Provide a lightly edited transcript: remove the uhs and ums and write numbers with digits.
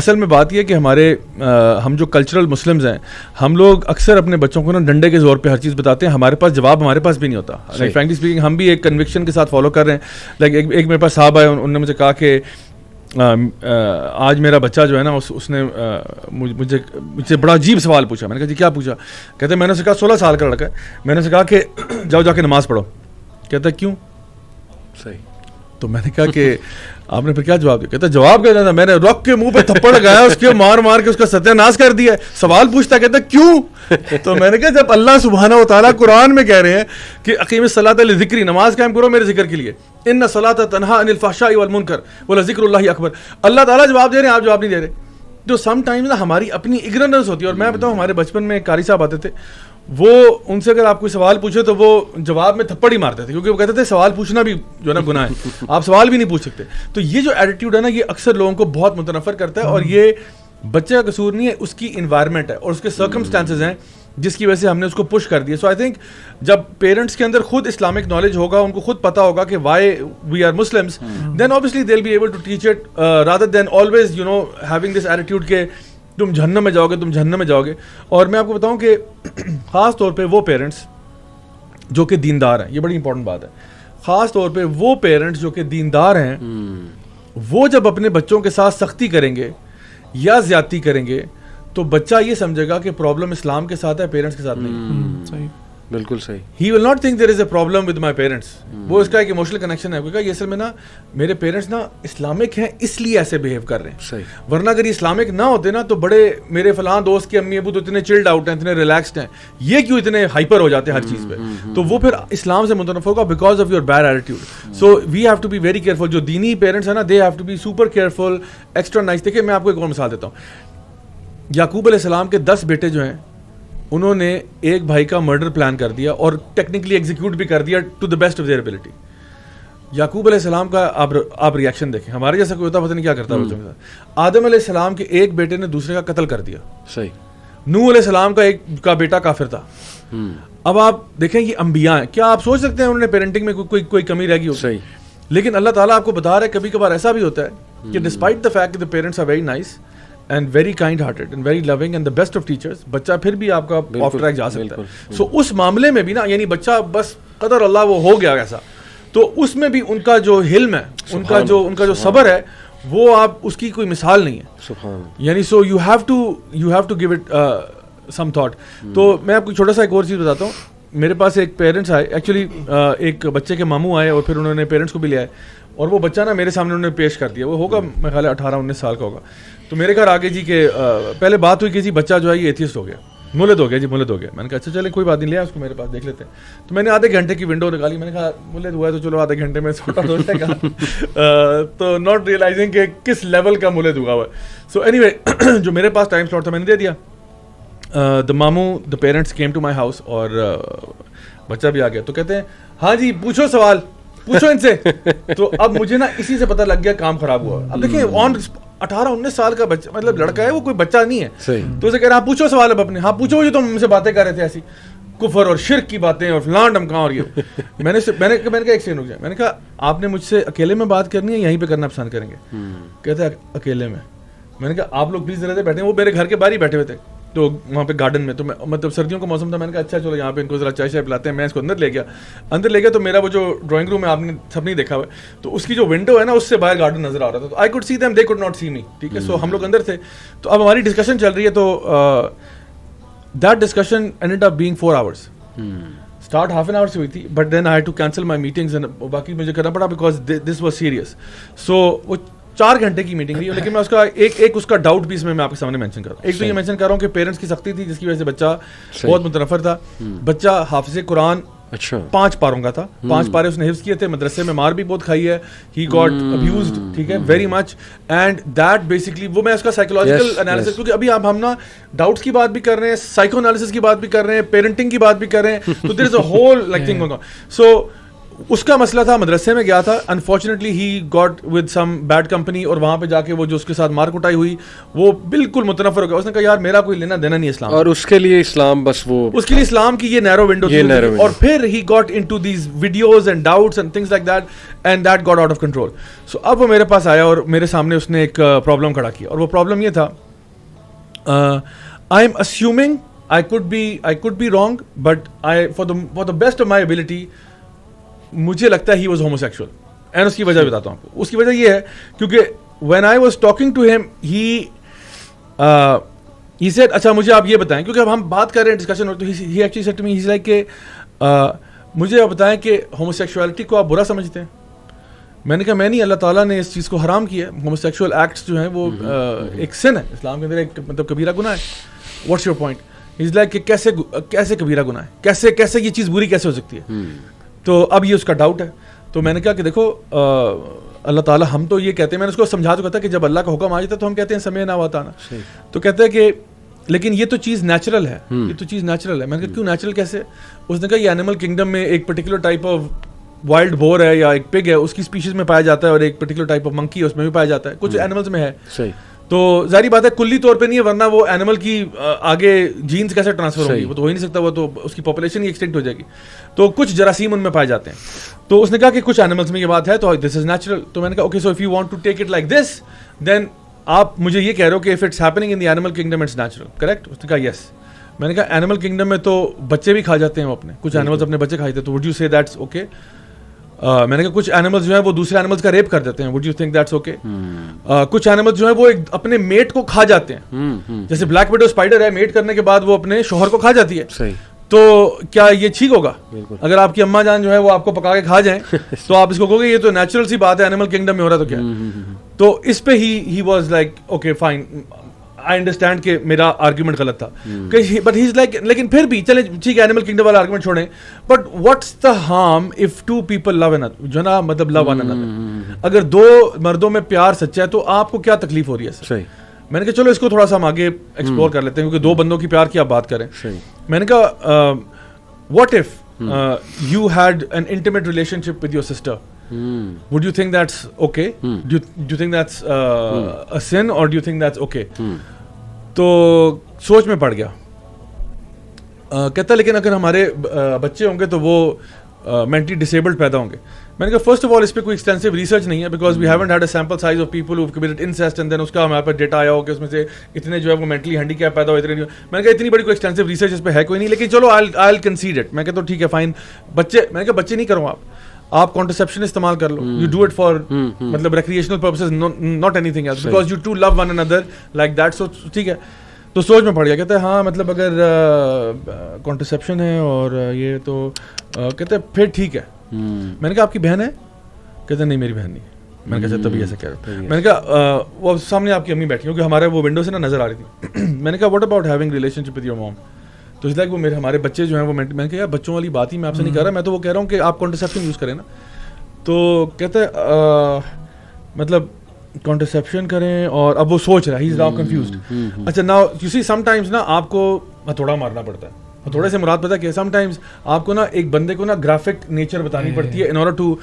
اصل میں بات یہ کہ ہمارے ہم جو کلچرل مسلمز ہیں ہم لوگ اکثر اپنے بچوں کو نا ڈنڈے کے زور پہ ہر چیز بتاتے ہیں, ہمارے پاس جواب ہمارے پاس بھی نہیں ہوتا. لائک فرینکلی اسپیکنگ ہم بھی ایک کنوکشن کے ساتھ فالو کر رہے ہیں. لائک ایک میرے پاس صاحب آئے, انہوں نے مجھے کہا کہ آج میرا بچہ جو ہے نا اس نے مجھ سے بڑا عجیب سوال پوچھا. میں نے کہا جی کیا پوچھا؟ کہتے ہیں میں نے اسے کہا 16 سال کا لڑکا ہے, میں نے اسے کہا کہ جاؤ جا کے نماز پڑھو. کہتا ہے کیوں؟ صحیح. تو میں نے کہا کہ آپ نے پھر کیا جواب دیا؟ کہتا ہے جواب کیا دینا, میں نے رک کے منہ پہ تھپڑ لگایا, اس کے مار مار کے اس کا ستیہ ناش کر دیا. سوال پوچھتا کہتا ہے کیوں؟ تو میں نے کہا جب اللہ سبحانہ و تعالیٰ قرآن میں کہہ رہے ہیں کہ اقیم الصلاۃ لذکری, نماز قائم کرو میرے ذکر کے لیے, ان الصلاۃ تنہا عن الفحشاء والمنکر ولذکر اللہ اکبر, اللہ تعالیٰ جواب دے رہے ہیں, آپ جواب نہیں دے رہے. جو سم ٹائمز نا ہماری اپنی اگنورنس ہوتی ہے. اور میں بتاؤں ہمارے بچپن میں قاری صاحب آتے تھے, وہ ان سے اگر آپ کوئی سوال پوچھے تو وہ جواب میں تھپڑ ہی مارتے تھے, کیونکہ وہ کہتے تھے سوال پوچھنا بھی جو ہے نا گناہ ہے, آپ سوال بھی نہیں پوچھ سکتے. تو یہ جو ایٹیٹیوڈ ہے نا یہ اکثر لوگوں کو بہت متنفر کرتا ہے, اور یہ بچے کا قصور نہیں ہے, اس کی انوائرمنٹ ہے اور اس کے سرکمسٹانسز ہیں جس کی وجہ سے ہم نے اس کو پش کر دیا. سو آئی تھنک جب پیرنٹس کے اندر خود اسلامک نالج ہوگا, ان کو خود پتا ہوگا کہ why we are Muslims, then obviously they'll be able to teach it rather than always you know having this attitude کہ تم جہنم میں جاؤ گے, تم جہنم میں جاؤ گے. اور میں آپ کو بتاؤں کہ خاص طور پہ وہ پیرنٹس جو کہ دیندار ہیں, یہ بڑی امپورٹنٹ بات ہے, خاص طور پہ وہ پیرنٹس جو کہ دیندار ہیں, وہ جب اپنے بچوں کے ساتھ سختی کریں گے یا زیادتی کریں گے تو بچہ یہ سمجھے گا کہ پرابلم اسلام کے ساتھ ہے, پیرنٹس کے ساتھ نہیں. صحیح, بالکل صحیح. He will not think there is a problem with my parents. وہ اس کا ایک ایموشنل کنیکشن ہے, کیونکہ یہ اصل میں نا میرے پیرنٹس نا اسلامک ہیں اس لیے ایسے بہیو کر رہے ہیں. صحیح. ورنہ اگر یہ اسلامک نہ ہوتے نا تو بڑے میرے فلاں دوست کے امی ابو تو اتنے چلڈ آؤٹ ہیں, اتنے ریلیکسڈ ہیں, یہ کیوں اتنے ہائپر ہو جاتے ہیں ہر چیز پہ. تو وہ پھر اسلام سے متنفر ہوگا because of your bad attitude. So we have to be very careful. جو دینی پیرنٹس ہیں نا they have to be super careful, extra nice. دیکھیے میں آپ کو ایک اور مثال دیتا ہوں. یعقوب علیہ السلام کے 10 بیٹے جو ہیں انہوں نے ایک بھائی کا مرڈر پلان کر دیا اور ٹیکنیکلی ایگزیکیوٹ بھی کر دیا to the best of their ability. Yaqub علیہ السلام کا آپ ریئیکشن دیکھیں, ہمارے جیسا کوئی ہوتا پتہ نہیں کیا کرتا بچوں کے ساتھ. آدم علیہ السلام کے ایک بیٹے نے دوسرے کا قتل کر دیا. صحیح. نوح علیہ السلام کا ایک کا بیٹا کافر تھا. اب آپ دیکھیں یہ انبیاء ہیں, کیا آپ سوچ سکتے ہیں انہوں نے پیرنٹنگ میں کوئی کمی رہ گئی ہو؟ صحیح. لیکن اللہ تعالیٰ آپ کو بتا رہا ہے کبھی کبھار ایسا بھی ہوتا ہے کہ despite the fact the parents are very nice and very kind hearted and very loving and the best of teachers, بچہ پھر بھی آپ کا آف ٹریک جا سکتا ہے. سو اس معاملے میں بھی نا یعنی بچہ بس قدر اللہ وہ ہو گیا ایسا, تو اس میں بھی ان کا جو حلم ہے, ان کا جو صبر ہے, وہ آپ اس کی کوئی مثال نہیں ہے. یعنی so you have to give it some thought. تو میں آپ کو چھوٹا سا ایک اور چیز بتاتا ہوں. میرے پاس ایک پیرنٹس آئے, ایکچولی ایک بچے کے ماموں آئے اور پھر انہوں نے پیرنٹس کو بھی لے آئے, اور وہ بچہ نا میرے سامنے انہوں نے پیش کر دیا. وہ ہوگا میرے خیال ہے 18-19 سال کا ہوگا. تو میرے گھر آگے جی کہ پہلے بات ہوئی کہ جی بچہ جو ہے یہ ایتھیسٹ ہو گیا, مولد ہو گیا. جی مولد ہو گیا. میں نے کہا اچھا چلیں کوئی بات نہیں, لیا اس کو میرے پاس دیکھ لیتے ہیں. تو میں نے آدھے گھنٹے کی ونڈو نکالی, میں نے کہا مولد ہوا ہے تو چلو آدھے گھنٹے میں چھوٹا ہو جائے گا. تو ناٹ ریئلائزنگ کہ کس لیول کا مولد ہوا ہوا ہے. سو اینی وے جو میرے پاس ٹائم سلاٹ تھا میں نے دے دیا. دا ماموں the parents came to my house اور بچہ بھی آ گیا. تو کہتے ہیں ہاں جی پوچھو سوال, پوچھو ان سے. تو اب مجھے نا اسی سے پتہ لگ گیا کام خراب ہوا. اب دیکھیں 18-19 سال کا بچہ مطلب لڑکا ہے, وہ کوئی بچہ نہیں ہے. تو اسے کہہ رہا پوچھو سوال اب اپنے. ہاں پوچھو, جو تم ہم سے باتیں کر رہے تھے ایسی کفر اور شرک کی باتیں اور فلان ڈمکاں اور یہ. میں نے کہا ایک سیکنڈ رک جائے. میں نے کہا آپ نے مجھ سے اکیلے میں بات کرنی ہے یہیں پہ کرنا پسند کریں گے؟ کہتے ہیں اکیلے میں. میں نے کہا آپ لوگ پلیز ذرا بیٹھے. وہ میرے گھر کے باہر ہی بیٹھے ہوئے تھے تو وہاں پہ گارڈن میں. تو میں مطلب سردیوں کا موسم تھا. میں نے کہا اچھا چلو یہاں پہ ان کو ذرا چائے شائے پلاتے ہیں. میں اس کو اندر لے گیا. تو میرا وہ جو ڈرائنگ روم ہے آپ نے سب نہیں دیکھا ہوا ہے, تو اس کی جو ونڈو ہے نا اس سے باہر گارڈن نظر آ رہا تھا. تو I could see them, they could not see me. ٹھیک ہے. سو ہم لوگ اندر تھے. تو اب ہماری ڈسکشن چل رہی ہے. تو that discussion ended up being 4 hours. Start half an hour سے ہوئی تھی, but then I had to cancel my meetings and باقی مجھے کرنا پڑا because this was serious. So وہ 4 گھنٹے کی میٹنگ رہی. لیکن میں اس کا ایک اس کا ڈاؤٹ بھی اس میں آپ کے سامنے مینشن کر رہا ہوں. ایک تو یہ مینشن کر رہا ہوں کہ پیرنٹس کی سختی تھی جس کی وجہ سے بچہ بہت متنفر تھا. بچہ حافظ قرآن 5 پاروں کا تھا. 5 پارے اس نے حفظ کیے تھے. مدرسے میں مار بھی بہت کھائی ہے. He got abused. ٹھیک ہے, very much. And that basically وہ میں اس کا سائیکولوجیکل انالیسس, کیونکہ ابھی ہم نا ڈاؤٹس کی بات بھی کر رہے ہیں, سائیکو انالیسس کی بات بھی کر رہے ہیں, پیرنٹنگ کی بات بھی کر رہے ہیں. تو there is a whole like thing going on. So اس کا مسئلہ تھا, مدرسے میں گیا تھا, unfortunately he got with some bad company, اور وہاں پہ جا کے وہ جو اس کے ساتھ مار کٹائی ہوئی وہ بالکل متنفر ہو گیا. اس نے کہا یار میرا کوئی لینا دینا نہیں اسلام, اور اس کے لیے اسلام بس وہ اس کے لیے اسلام کی یہ نیرو ونڈو تھی. اور پھر he got into these videos and doubts and things like that, and that got out of control. So اب وہ میرے پاس آیا اور میرے سامنے اس نے ایک پرابلم کھڑا کیا, اور وہ پرابلم یہ تھا, I am assuming I could be wrong, but for the best of my ability, مجھے لگتا ہے he was homosexual. and اس کی وجہ بتاتا ہوں آپ کو. اس کی وجہ یہ ہے کیونکہ when I was talking to him, he said اچھا مجھے آپ یہ بتائیں, کیونکہ اب ہم بات کر رہے ہیں ڈسکشن ہو, تو he actually said to me, he's like کہ مجھے آپ بتائیں کہ homosexuality کو آپ برا سمجھتے ہیں. میں نے کہا میں نہیں, اللہ تعالیٰ نے اس چیز کو حرام کیا ہے. homosexual acts جو ہیں وہ ایک سن ہے اسلام کے اندر, ایک مطلب کبیرہ گناہ ہے. what's your point? He's like کہ کیسے کبیرہ گناہ ہے, کیسے یہ چیز بری کیسے ہو سکتی ہے. تو اب یہ اس کا ڈاؤٹ ہے. تو میں نے کہا کہ دیکھو اللہ تعالیٰ, ہم تو یہ کہتے ہیں, میں نے اس کو سمجھا چکا تھا کہ جب اللہ کا حکم آ جاتا ہے تو ہم کہتے ہیں سمعنا و اطعنا. تو کہتے ہیں کہ لیکن یہ تو چیز نیچرل ہے, یہ تو چیز نیچرل ہے. میں نے کہا کیوں نیچرل کیسے؟ اس نے کہا یہ اینیمل کنگڈم میں ایک particular type of wild boar ہے یا ایک پگ ہے, اس کی اسپیشیز میں پایا جاتا ہے, اور ایک پرٹیکولر ٹائپ آف منکی ہے اس میں بھی پایا جاتا ہے, کچھ اینیملز میں ہے. صحیح. تو ظاہری بات ہے کلی طور پہ نہیں ہے, ورنہ وہ اینیمل کی آگے جینز کیسے ٹرانسفر ہوں گی, وہ تو ہو ہی نہیں سکتا, وہ تو اس کی پاپولیشن ہی ایکسٹینٹ ہو جائے گی. تو کچھ جراثیم ان میں پائے جاتے ہیں. تو اس نے کہا کہ کچھ اینیملز میں یہ بات ہے, تو دس از نیچرل. تو میں نے کہا okay, so if you want to take it like this, then آپ مجھے یہ کہہ رہے ہو کہ if it's happening in the animal kingdom it's natural, correct? اس نے کہا یس. میں نے کہا اینیمل کنگڈم میں تو بچے بھی کھا جاتے ہیں, وہ اپنے کچھ اینیملز اپنے بچے کھاتے ہیں, تو وڈ یو سے دیٹس اوکے؟ میں نے کہا کچھ اینیملز جو ہیں وہ دوسرے اینیملز کا ریپ کر دیتے ہیں, would you think that's okay? کچھ اینیملز جو ہیں وہ اپنے میٹ کو کھا جاتے ہیں, جیسے بلیک وڈو اسپائڈر ہے, میٹ کرنے کے بعد وہ اپنے شوہر کو کھا جاتی ہے. تو کیا یہ ٹھیک ہوگا؟ اگر آپ کی اماں جان جو ہے وہ آپ کو پکا کے کھا جائیں تو آپ اس کو کہو گے یہ تو نیچرل سی بات ہے, اینیمل کنگڈم میں ہو رہا تو کیا. تو اس پہ ہی was like okay fine, I understand کہ میرا آرگیومنٹ غلط تھا, بٹ ہی از لائک لیکن پھر بھی چلیں ٹھیک ہے, اینیمل کنگڈم والا آرگیومنٹ چھوڑیں, but what's the harm if two people love an other, جو نا مطلب لو ون انادر. اگر دو مردوں میں پیار سچا ہے تو آپ کو کیا تکلیف ہو رہی ہے سر؟ میں نے کہا چلو اس کو تھوڑا سا ہم آگے ایکسپلور کر لیتے ہیں, کیونکہ دو بندوں کی پیار کی آپ بات کریں. میں نے کہا what if you had an intimate relation ship with your sister, would you think that's okay? Do you think that's a sin, or do you think that's okay? تو سوچ میں پڑ گیا. کہتا لیکن اگر ہمارے بچے ہوں گے تو وہ مینٹلی ڈسیبلڈ پیدا ہوں گے. میں نے کہا فرسٹ آف آل اس پہ کوئی ایکسٹینسو ریسرچ نہیں ہے, because we haven't had a sample size of people who committed incest, and then اس کا ہمارے پاس ڈیٹا آیا ہو کہ اس میں سے اتنے جو ہے وہ مینٹلی ہینڈی کیپ پیدا ہو, اتنے. میں نے کہا اتنی بڑی کوئی ایکسٹینسو ریسرچ اس پہ ہے کوئی نہیں, لیکن چلو آئی ول کنسیڈ اٹ. میں کہتا ہوں ٹھیک ہے فائن. بچے, میں نے کہا بچے نہیں کروں, آپ کانٹرسیپشن استعمال کر لو, یو ڈو اٹ فار مطلب recreational purposes, not anything else, because you two love one another like that. So ٹھیک ہے. تو سوچ میں پڑ گیا. کہتے ہیں ہاں مطلب اگر کانٹرسیپشن ہے اور یہ تو کہتے ہیں پھر ٹھیک ہے. میں نے کہا آپ کی بہن ہے؟ کہتے ہیں نہیں میری بہن نہیں. میں نے کہا تبھی ایسا کہہ رہا ہوں. میں نے کہا وہ سامنے آپ کی امی بیٹھی, کیونکہ ہمارے وہ ونڈو سے نا نظر آ رہی تھی. میں نے کہا what about having relationship with your mom? تو اس لائک وہ میرے ہمارے بچے جو ہیں وہ, میں نے کہا یار بچوں والی بات ہی میں آپ سے نہیں کر رہا, میں تو وہ کہہ رہا ہوں کہ آپ کانٹرسیپشن یوز کریں نا. تو کہتے مطلب کانٹرسیپشن کریں, اور اب وہ سوچ رہا ہے, ہی از ناؤ کنفیوزڈ. اچھا now you see sometimes نا آپ کو ہتھوڑا مارنا پڑتا ہے. ہتھوڑے سے مراد پتہ کہ سم ٹائمز آپ کو نا ایک بندے کو نا گرافک نیچر بتانی پڑتی ہے ان آرڈر ٹو